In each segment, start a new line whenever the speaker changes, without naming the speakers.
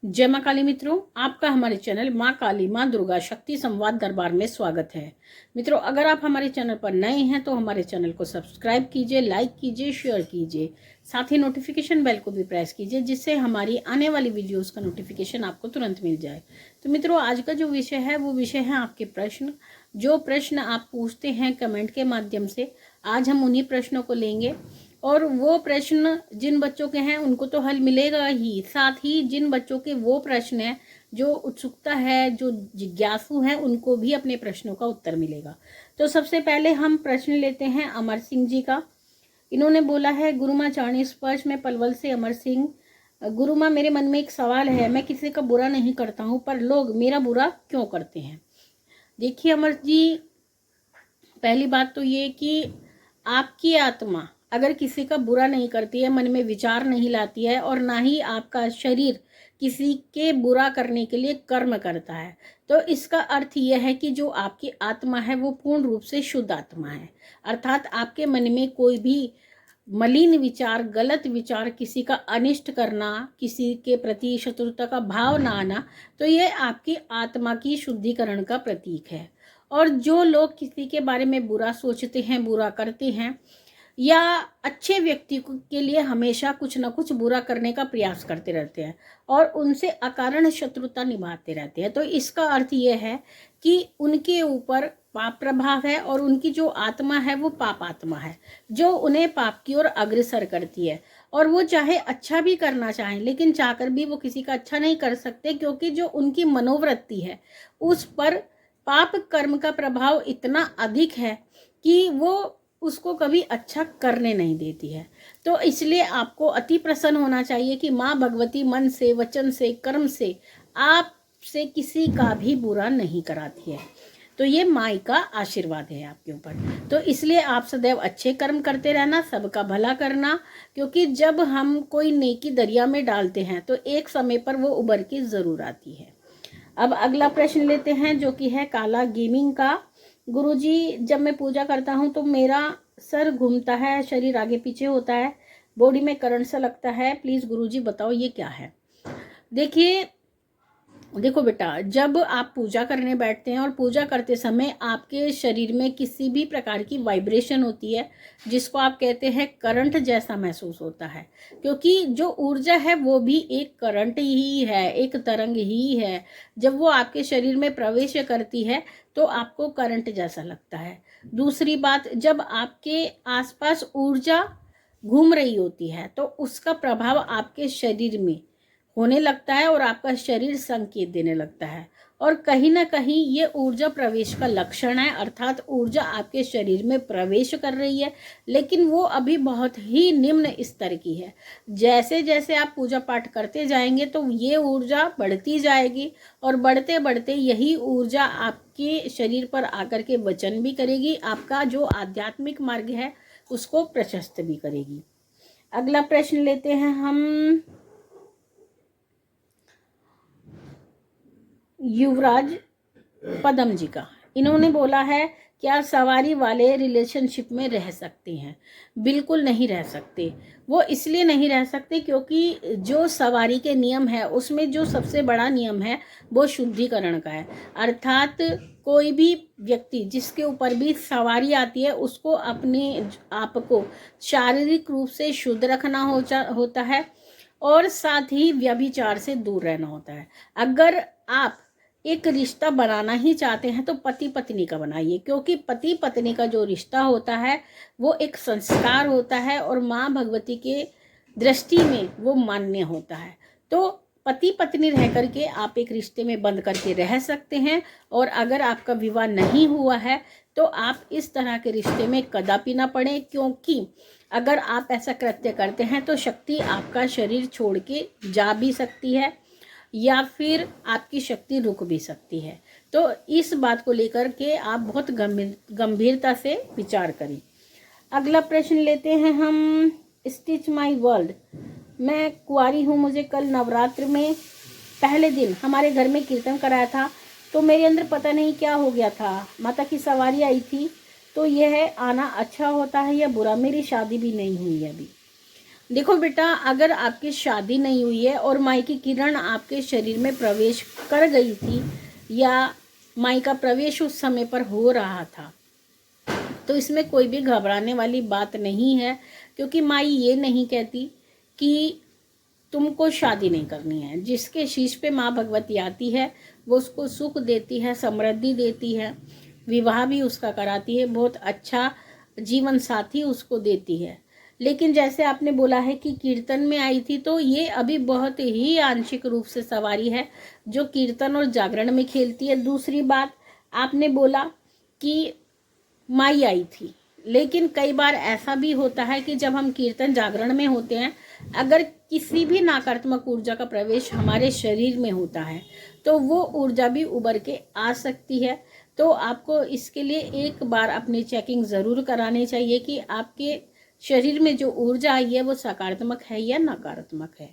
जय माँ काली मित्रों, आपका हमारे चैनल माँ काली माँ दुर्गा शक्ति संवाद दरबार में स्वागत है। मित्रों, अगर आप हमारे चैनल पर नए हैं तो हमारे चैनल को सब्सक्राइब कीजिए, लाइक कीजिए, शेयर कीजिए, साथ ही नोटिफिकेशन बेल को भी प्रेस कीजिए जिससे हमारी आने वाली वीडियोस का नोटिफिकेशन आपको तुरंत मिल जाए। तो मित्रों, आज का जो विषय है वो विषय है आपके प्रश्न। जो प्रश्न आप पूछते हैं कमेंट के माध्यम से, आज हम उन्हीं प्रश्नों को लेंगे और वो प्रश्न जिन बच्चों के हैं उनको तो हल मिलेगा ही, साथ ही जिन बच्चों के वो प्रश्न है जो उत्सुकता है, जो जिज्ञासु हैं, उनको भी अपने प्रश्नों का उत्तर मिलेगा। तो सबसे पहले हम प्रश्न लेते हैं अमर सिंह जी का। इन्होंने बोला है, गुरुमा चाणी स्पर्श में पलवल से अमर सिंह। गुरुमा, मेरे मन में एक सवाल है, मैं किसी का बुरा नहीं करता हूँ पर लोग मेरा बुरा क्यों करते हैं। देखिए अमर जी, पहली बात तो ये कि आपकी आत्मा अगर किसी का बुरा नहीं करती है, मन में विचार नहीं लाती है और ना ही आपका शरीर किसी के बुरा करने के लिए कर्म करता है, तो इसका अर्थ यह है कि जो आपकी आत्मा है वो पूर्ण रूप से शुद्ध आत्मा है। अर्थात आपके मन में कोई भी मलिन विचार, गलत विचार, किसी का अनिष्ट करना, किसी के प्रति शत्रुता का भाव ना आना, तो ये आपकी आत्मा की शुद्धिकरण का प्रतीक है। और जो लोग किसी के बारे में बुरा सोचते हैं, बुरा करते हैं या अच्छे व्यक्ति के लिए हमेशा कुछ ना कुछ बुरा करने का प्रयास करते रहते हैं और उनसे अकारण शत्रुता निभाते रहते हैं, तो इसका अर्थ यह है कि उनके ऊपर पाप प्रभाव है और उनकी जो आत्मा है वो पाप आत्मा है जो उन्हें पाप की ओर अग्रसर करती है। और वो चाहे अच्छा भी करना चाहें लेकिन चाहकर भी वो किसी का अच्छा नहीं कर सकते, क्योंकि जो उनकी मनोवृत्ति है उस पर पाप कर्म का प्रभाव इतना अधिक है कि वो उसको कभी अच्छा करने नहीं देती है। तो इसलिए आपको अति प्रसन्न होना चाहिए कि माँ भगवती मन से, वचन से, कर्म से आपसे किसी का भी बुरा नहीं कराती है। तो ये माँ का आशीर्वाद है आपके ऊपर। तो इसलिए आप सदैव अच्छे कर्म करते रहना, सबका भला करना, क्योंकि जब हम कोई नेकी दरिया में डालते हैं तो एक समय पर वो उबर के ज़रूर आती है। अब अगला प्रश्न लेते हैं जो कि है काला गेमिंग का। गुरुजी, जब मैं पूजा करता हूँ तो मेरा सर घूमता है, शरीर आगे पीछे होता है, बॉडी में करंट सा लगता है, प्लीज़ गुरुजी बताओ ये क्या है। देखो बेटा, जब आप पूजा करने बैठते हैं और पूजा करते समय आपके शरीर में किसी भी प्रकार की वाइब्रेशन होती है जिसको आप कहते हैं करंट जैसा महसूस होता है, क्योंकि जो ऊर्जा है वो भी एक करंट ही है, एक तरंग ही है। जब वो आपके शरीर में प्रवेश करती है तो आपको करंट जैसा लगता है। दूसरी बात, जब आपके आसपास ऊर्जा घूम रही होती है तो उसका प्रभाव आपके शरीर में होने लगता है और आपका शरीर संकेत देने लगता है, और कहीं ना कहीं ये ऊर्जा प्रवेश का लक्षण है। अर्थात ऊर्जा आपके शरीर में प्रवेश कर रही है लेकिन वो अभी बहुत ही निम्न स्तर की है। जैसे जैसे आप पूजा पाठ करते जाएंगे तो ये ऊर्जा बढ़ती जाएगी और बढ़ते बढ़ते यही ऊर्जा आपके शरीर पर आकर के वचन भी करेगी, आपका जो आध्यात्मिक मार्ग है उसको प्रशस्त भी करेगी। अगला प्रश्न लेते हैं हम युवराज पदम जी का। इन्होंने बोला है, क्या सवारी वाले रिलेशनशिप में रह सकते हैं। बिल्कुल नहीं रह सकते। वो इसलिए नहीं रह सकते क्योंकि जो सवारी के नियम है उसमें जो सबसे बड़ा नियम है वो शुद्धिकरण का है। अर्थात कोई भी व्यक्ति जिसके ऊपर भी सवारी आती है उसको अपने आप को शारीरिक रूप से शुद्ध रखना होता है और साथ ही व्यभिचार से दूर रहना होता है। अगर आप एक रिश्ता बनाना ही चाहते हैं तो पति पत्नी का बनाइए, क्योंकि पति पत्नी का जो रिश्ता होता है वो एक संस्कार होता है और माँ भगवती के दृष्टि में वो मान्य होता है। तो पति पत्नी रह करके आप एक रिश्ते में बंध करके रह सकते हैं, और अगर आपका विवाह नहीं हुआ है तो आप इस तरह के रिश्ते में कदापि ना पड़े, क्योंकि अगर आप ऐसा कृत्य करते हैं तो शक्ति आपका शरीर छोड़ के जा भी सकती है या फिर आपकी शक्ति रुक भी सकती है। तो इस बात को लेकर के आप बहुत गंभीरता से विचार करें। अगला प्रश्न लेते हैं हम स्टिच माई वर्ल्ड। मैं कुंवारी हूँ, मुझे कल नवरात्र में पहले दिन हमारे घर में कीर्तन कराया था तो मेरे अंदर पता नहीं क्या हो गया था, माता की सवारी आई थी, तो यह आना अच्छा होता है या बुरा। मेरी शादी भी नहीं हुई है अभी। देखो बेटा, अगर आपकी शादी नहीं हुई है और माई की किरण आपके शरीर में प्रवेश कर गई थी या माई का प्रवेश उस समय पर हो रहा था, तो इसमें कोई भी घबराने वाली बात नहीं है, क्योंकि माई ये नहीं कहती कि तुमको शादी नहीं करनी है। जिसके शीश पे माँ भगवती आती है वो उसको सुख देती है, समृद्धि देती है, विवाह भी उसका कराती है, बहुत अच्छा जीवन साथी उसको देती है। लेकिन जैसे आपने बोला है कि कीर्तन में आई थी, तो ये अभी बहुत ही आंशिक रूप से सवारी है जो कीर्तन और जागरण में खेलती है। दूसरी बात, आपने बोला कि माई आई थी, लेकिन कई बार ऐसा भी होता है कि जब हम कीर्तन जागरण में होते हैं, अगर किसी भी नकारात्मक ऊर्जा का प्रवेश हमारे शरीर में होता है तो वो ऊर्जा भी उभर के आ सकती है। तो आपको इसके लिए एक बार अपनी चेकिंग ज़रूर करानी चाहिए कि आपके शरीर में जो ऊर्जा आई है वो सकारात्मक है या नकारात्मक है।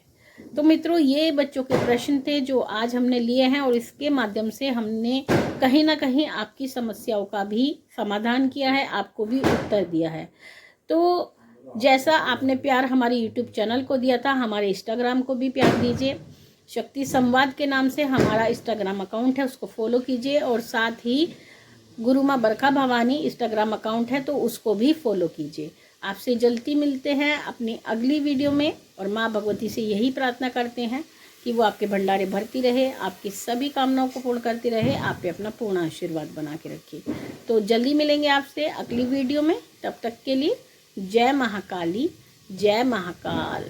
तो मित्रों, ये बच्चों के प्रश्न थे जो आज हमने लिए हैं और इसके माध्यम से हमने कहीं ना कहीं आपकी समस्याओं का भी समाधान किया है, आपको भी उत्तर दिया है। तो जैसा आपने प्यार हमारे YouTube चैनल को दिया था, हमारे इंस्टाग्राम को भी प्यार दीजिए। शक्ति संवाद के नाम से हमारा इंस्टाग्राम अकाउंट है, उसको फॉलो कीजिए। और साथ ही गुरु माँ बरखा भवानी इंस्टाग्राम अकाउंट है, तो उसको भी फॉलो कीजिए। आपसे जल्दी मिलते हैं अपनी अगली वीडियो में, और माँ भगवती से यही प्रार्थना करते हैं कि वो आपके भंडारे भरती रहे, आपकी सभी कामनाओं को पूर्ण करती रहे, आप पे अपना पूर्ण आशीर्वाद बना के रखिए। तो जल्दी मिलेंगे आपसे अगली वीडियो में, तब तक के लिए जय महाकाली, जय महाकाल।